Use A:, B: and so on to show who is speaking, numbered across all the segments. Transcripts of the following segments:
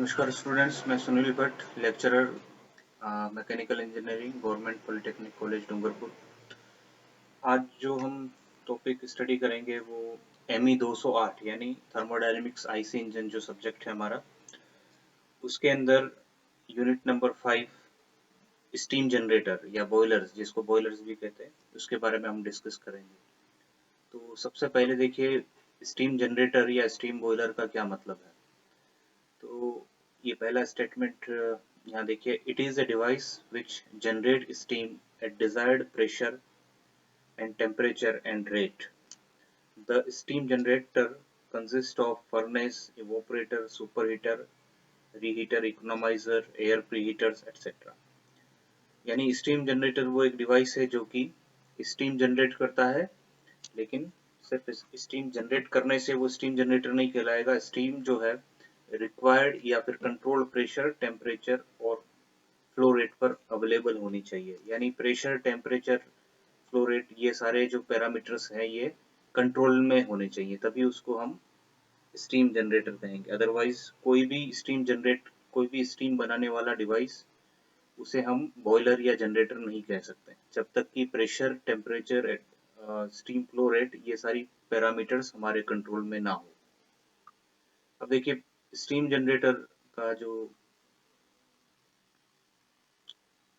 A: नमस्कार स्टूडेंट्स, मैं Sunil Bhatt, lecturer mechanical engineering, government polytechnic college Dungarpur. आज जो हम टॉपिक स्टडी करेंगे वो ME 208 यानी थर्मोडायनेमिक्स आईसी इंजन जो सब्जेक्ट है हमारा, उसके अंदर यूनिट नंबर 5 स्टीम जनरेटर या बॉयलर्स, जिसको बॉयलर्स भी कहते हैं, उसके बारे में हम डिस्कस करेंगे। तो सबसे पहले देखिए, स्टीम जनरेटर या स्टीम बॉयलर का क्या मतलब है। तो ये पहला स्टेटमेंट यहाँ देखिए, it is a device which generate steam at desired pressure and temperature and rate. The steam generator consist of furnace, evaporator, superheater, reheater, economiser, air preheaters et cetera. यानी स्टीम जनरेटर वो एक डिवाइस है जो कि steam generate करता है, लेकिन सिर्फ स्टीम जनरेट करने से वो स्टीम जनरेटर नहीं कहलाएगा। स्टीम जो है रिक्वायर्ड या फिर कंट्रोल प्रेशर, टेम्परेचर और फ्लो रेट पर अवेलेबल होनी चाहिए। यानी प्रेशर, टेम्परेचर, फ्लो रेट, ये सारे जो पैरामीटर्स हैं ये कंट्रोल में होने चाहिए, तभी उसको हम स्टीम जनरेटर कहेंगे। अदरवाइज कोई भी स्टीम बनाने वाला डिवाइस, उसे हम बॉयलर या जनरेटर नहीं कह सकते जब तक कि pressure, temperature, steam flow rate, ये सारी पैरामीटर्स हमारे कंट्रोल में ना हो। अब देखिए, स्टीम जनरेटर का जो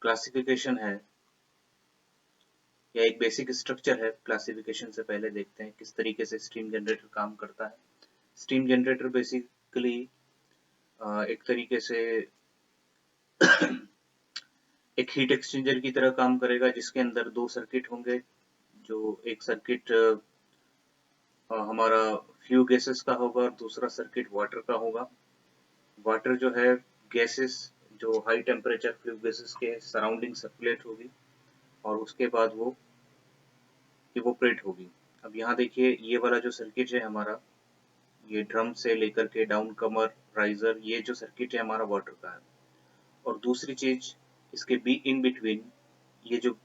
A: क्लासिफिकेशन है या एक बेसिक स्ट्रक्चर है, क्लासिफिकेशन से पहले देखते हैं किस तरीके से स्टीम जनरेटर काम करता है। स्टीम जनरेटर बेसिकली एक तरीके से एक हीट एक्सचेंजर की तरह काम करेगा, जिसके अंदर दो सर्किट होंगे। जो एक सर्किट हमारा फ्यू गैसेस का होगा और दूसरा सर्किट वाटर का होगा। वाटर जो है गैसेस जो हाई टेम्परेचर फ्लू गैसेस के सराउंडिंग सर्कुलेट होगी और उसके बाद वो इवोपरेट होगी। अब यहाँ देखिए, ये वाला जो सर्किट है हमारा, ये ड्रम से लेकर के डाउन कमर, राइजर, ये जो सर्किट है हमारा वाटर का है। और दूसरी चीज, इसके बी इन बिटवीन ये जो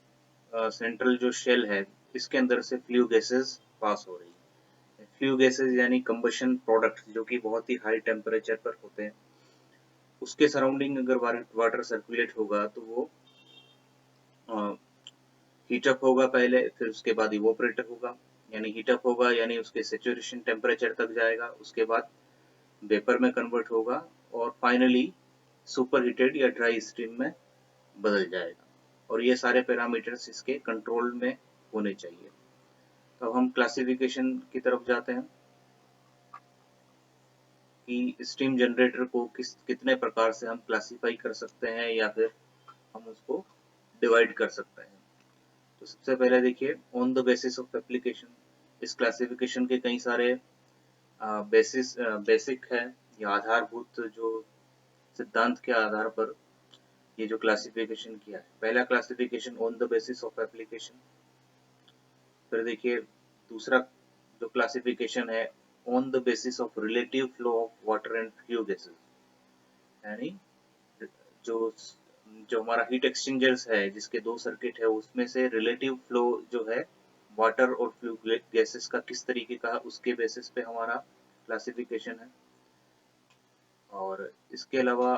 A: सेंट्रल जो शेल है, इसके अंदर से फ्लू गैसेस पास हो रही है। फ्लू गैसेस यानी कंबशन प्रोडक्ट जो कि बहुत ही हाई टेम्परेचर पर होते हैं। उसके सराउंडिंग अगर वाटर सर्कुलेट होगा तो वो हीटअप होगा पहले, फिर उसके बाद इवोपरेटर होगा। यानी हीटअप होगा यानी उसके सेचुरेशन टेम्परेचर तक जाएगा, उसके बाद वेपर में कन्वर्ट होगा और फाइनली सुपर हीटेड या ड्राई स्टीम में बदल जाएगा। और ये सारे पैरामीटर्स इसके कंट्रोल में होने चाहिए। तो हम क्लासिफिकेशन की तरफ जाते हैं कि स्टीम जनरेटर को कितने प्रकार से हम क्लासिफाई कर सकते हैं या फिर हम उसको डिवाइड कर सकते हैं। तो सबसे पहले देखिए, on the basis of application. इस क्लासिफिकेशन के कई सारे बेसिक है या आधारभूत जो सिद्धांत के आधार पर ये जो क्लासिफिकेशन किया है। पहला classification on the basis of application. फिर देखिए, दूसरा जो क्लासिफिकेशन है on the basis of relative flow of water and flue gases. यानी जो जो हमारा हीट एक्सचेंजर्स है जिसके दो सर्किट है, उसमें से रिलेटिव फ्लो जो है वाटर और फ्लू गैसेस का किस तरीके का, उसके बेसिस पे हमारा क्लासिफिकेशन है। और इसके अलावा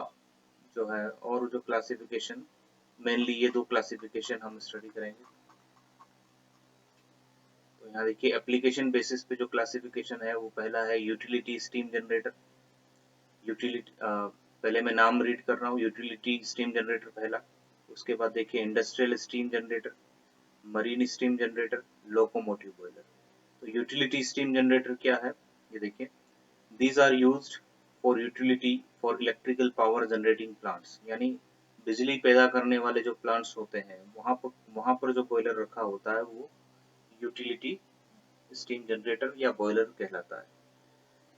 A: जो है और जो क्लासिफिकेशन, मेनली ये दो क्लासिफिकेशन हम स्टडी करेंगे। तो यहाँ देखिए, एप्लीकेशन बेसिस पे जो क्लासिफिकेशन है वो पहला है यूटिलिटी स्टीम जनरेटर। यूटिलिटी पहले मैं नाम रीड कर रहा हूँ, यूटिलिटी स्टीम जनरेटर पहला। उसके बाद देखिए, industrial steam generator, marine steam generator, locomotive boiler. तो यूटिलिटी स्टीम जनरेटर क्या है, ये देखिए, these are used for utility for electrical power generating plants. यानी बिजली पैदा करने वाले जो प्लांट्स होते हैं, वहां पर जो बॉयलर रखा होता है वो यूटिलिटी स्टीम जनरेटर या बॉयलर कहलाता है।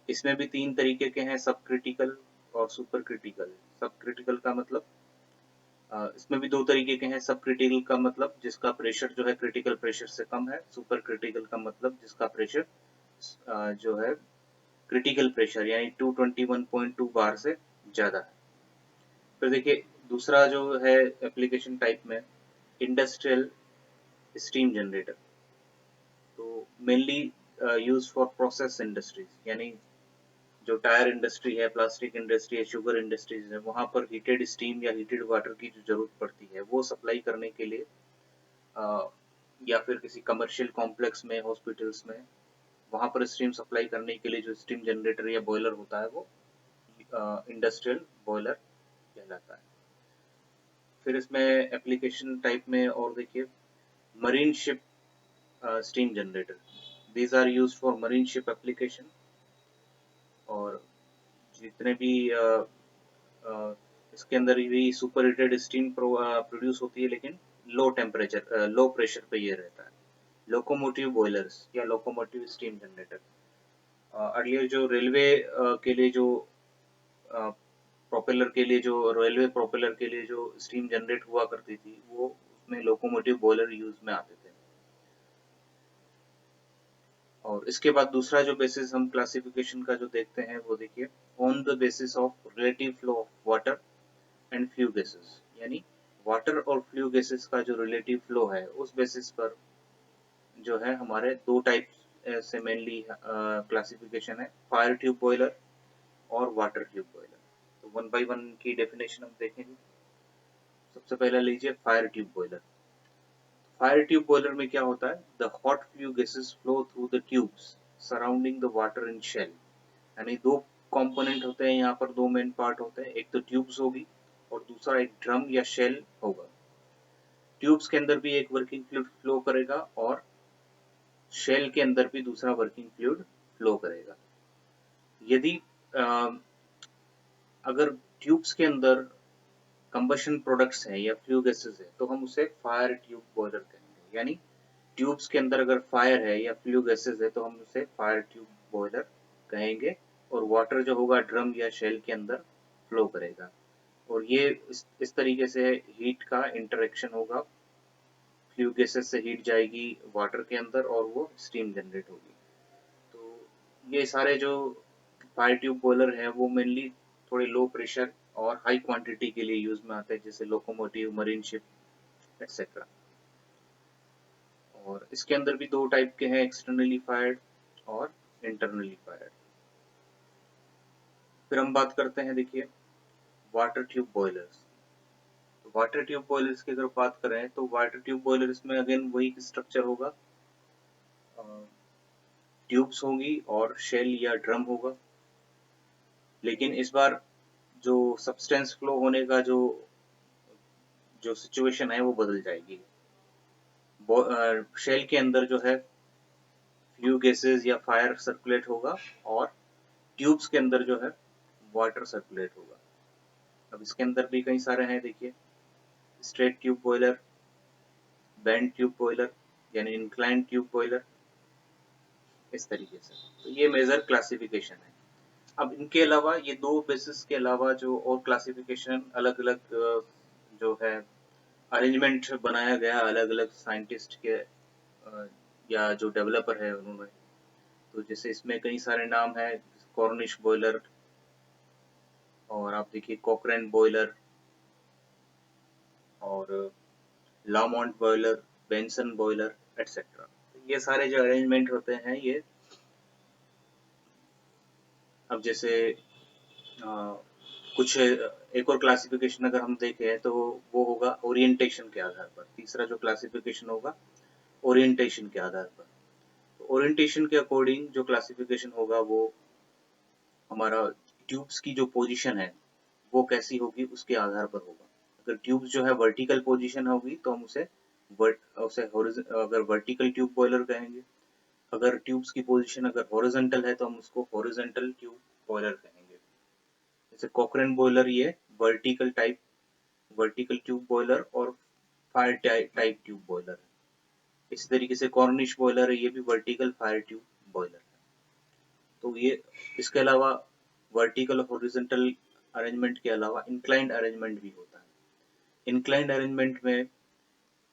A: इसमें भी तीन तरीके के हैं, सब क्रिटिकल और सुपर क्रिटिकल। सब क्रिटिकल का मतलब, इसमें भी दो तरीके के हैं। सब क्रिटिकल का मतलब जिसका प्रेशर जो है क्रिटिकल प्रेशर से कम है। सुपर क्रिटिकल का मतलब जिसका प्रेशर जो है क्रिटिकल प्रेशर यानी 221.2 बार से ज्यादा है। फिर देखिए, दूसरा जो है एप्लीकेशन टाइप में, इंडस्ट्रियल स्टीम जनरेटर। तो mainly use for process industries. यानी जो टायर इंडस्ट्री है, प्लास्टिक इंडस्ट्री है, शुगर इंडस्ट्रीज है, वहाँ पर हीटेड स्टीम या हीटेड वाटर की जो जरूरत पड़ती है वो सप्लाई करने के लिए या फिर किसी कमर्शियल कॉम्प्लेक्स में, हॉस्पिटल्स में, वहाँ पर स्टीम सप्लाई करने के लिए जो स्टीम जनरेटर या बॉयलर होता है वो इंडस्ट्रियल बॉयलर कहलाता है। फिर इसमें एप्लीकेशन टाइप में और देखिए, marine ship steam generator, these are used for marine ship application. और जितने भी इसके अंदर भी सुपर हीटेड स्टीम प्रोड्यूस होती है, लेकिन लो टेम्परेचर, लो प्रेशर पे ये रहता है। लोकोमोटिव बॉयलर्स या लोकोमोटिव स्टीम जनरेटर, अर्लियर जो रेलवे के लिए जो प्रोपेलर के लिए जो रेलवे प्रोपेलर के लिए जो स्टीम जनरेट हुआ करती थी, वो उसमें लोकोमोटिव बॉयलर यूज में आते थे। और इसके बाद दूसरा जो बेसिस हम क्लासिफिकेशन का जो देखते हैं वो देखिए, on the basis of relative flow of water and flue gases, यानी वाटर और फ्लू गैसेस का जो रिलेटिव फ्लो है उस बेसिस पर जो है हमारे दो टाइप से मेनली क्लासिफिकेशन है, फायर ट्यूब बॉयलर और वाटर ट्यूब बॉयलर। तो वन बाय वन की डेफिनेशन हम देखेंगे। सबसे पहला लीजिए fire tube boiler. Fire tube boiler में क्या होता है, the hot flue gases flow through the tubes surrounding the water in shell, यानी दो कंपोनेंट होते हैं यहाँ पर, दो मेन पार्ट होते हैं, एक तो ट्यूब्स होगी और दूसरा एक ड्रम या शेल होगा। ट्यूब्स के अंदर भी एक वर्किंग फ्लूइड फ्लो करेगा और शेल के अंदर भी दूसरा वर्किंग फ्लूइड फ्लो करेगा। यदि अगर ट्यूब्स के अंदर कंबशन प्रोडक्ट्स हैं या फ्लू गैसेस है तो हम उसे फायर ट्यूब बॉयलर कहेंगे, यानी ट्यूब्स के अंदर अगर फायर है या फ्लू गैसेस है तो हम उसे फायर ट्यूब बॉयलर कहेंगे, और वाटर जो होगा ड्रम या शेल के अंदर फ्लो करेगा, और ये इस तरीके से हीट का इंटरेक्शन होगा, फ्लू गैसेस से हीट जाएगी वाटर के अंदर और वो स्टीम जनरेट होगी। तो ये सारे जो फायर ट्यूब बॉयलर है वो मेनली थोड़े लो प्रेशर और हाई क्वांटिटी के लिए यूज में आते हैं, जैसे लोकोमोटिव, मरीन शिप एक्सेट्रा। और इसके अंदर भी दो टाइप के हैं, एक्सटर्नली फायर्ड और इंटरनली फायर्ड। फिर हम बात करते हैं, देखिए, वाटर ट्यूब बॉयलर्स। तो वाटर ट्यूब बॉयलर्स की अगर बात करें तो वाटर ट्यूब बॉयलर्स में अगेन वही स्ट्रक्चर होगा, ट्यूब्स होंगी और शेल या ड्रम होगा, लेकिन इस बार जो सब्सटेंस फ्लो होने का जो जो सिचुएशन है वो बदल जाएगी। शेल के अंदर जो है फ्लू गैसेस या फायर सर्कुलेट होगा और ट्यूब्स के अंदर जो है वाटर सर्कुलेट होगा। अब इसके अंदर भी कई सारे हैं, देखिए, straight tube boiler, bend tube boiler यानी इंक्लाइन ट्यूब बॉयलर, इस तरीके से। तो ये मेजर क्लासिफिकेशन है। अब इनके अलावा ये दो बेसिस के अलावा जो और क्लासिफिकेशन अलग अलग जो है अरेंजमेंट बनाया गया अलग अलग साइंटिस्ट के या जो डेवलपर है उन्होंने, तो जैसे इसमें कई सारे नाम है, कॉर्निश बॉयलर, और आप देखिए कोकरेन बॉयलर और लामोंट बॉयलर, बेंसन बॉयलर एटसेट्रा। ये सारे जो अरेंजमेंट होते हैं ये, अब जैसे कुछ एक और क्लासिफिकेशन अगर हम देखें तो वो होगा ओरिएंटेशन के आधार पर। तीसरा जो क्लासिफिकेशन होगा ओरिएंटेशन के आधार पर। तो ओरिएंटेशन के अकॉर्डिंग जो क्लासिफिकेशन होगा वो हमारा ट्यूब्स की जो पोजीशन है वो कैसी होगी उसके आधार पर होगा। अगर ट्यूब्स जो है वर्टिकल पोजीशन होगी तो हम उसे अगर वर्टिकल ट्यूब बॉयलर कहेंगे। अगर ट्यूब्स की पोजीशन अगर हॉरिजॉन्टल है तो हम उसको हॉरिजॉन्टल ट्यूब बॉयलर कहेंगे। जैसे कोकरेन बॉयलर ये वर्टिकल ट्यूब बॉयलर और फायर टाइप ट्यूब बॉयलर है। इसी तरीके से कॉर्निश बॉयलर है, ये भी वर्टिकल फायर ट्यूब बॉयलर है। तो ये इसके अलावा वर्टिकल हॉरिजॉन्टल अरेंजमेंट के अलावा इंक्लाइंड अरेंजमेंट भी होता है। इंक्लाइंड अरेंजमेंट में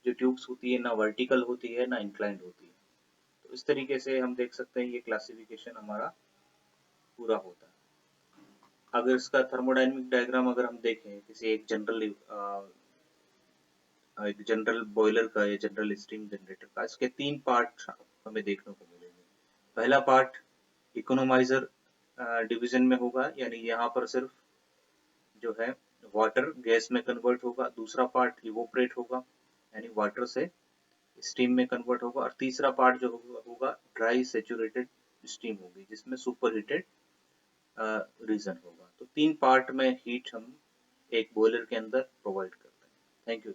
A: जो ट्यूब्स होती है ना वर्टिकल होती है ना इंक्लाइंड होती है। तो इस तरीके से हम देख सकते हैं ये क्लासिफिकेशन हमारा पूरा होता है। अगर इसका थर्मोडायनेमिक डायग्राम अगर हम देखें किसी एक जनरल बॉयलर का या जनरल स्टीम जनरेटर का, इसके तीन पार्ट हमें देखने को मिलेंगे। पहला पार्ट इकोनोमाइजर डिवीजन में होगा, यानी यहाँ पर सिर्फ जो है वाटर गैस में कन्वर्ट होगा, दूसरा पार्ट इवोपरेट होगा यानी वाटर से स्टीम में कन्वर्ट होगा, और तीसरा पार्ट जो होगा ड्राई सेचुरेटेड स्टीम होगी जिसमें सुपर हीटेड रीजन होगा। तो 3 पार्ट में हीट हम एक बॉयलर के अंदर प्रोवाइड करते हैं। Thank you.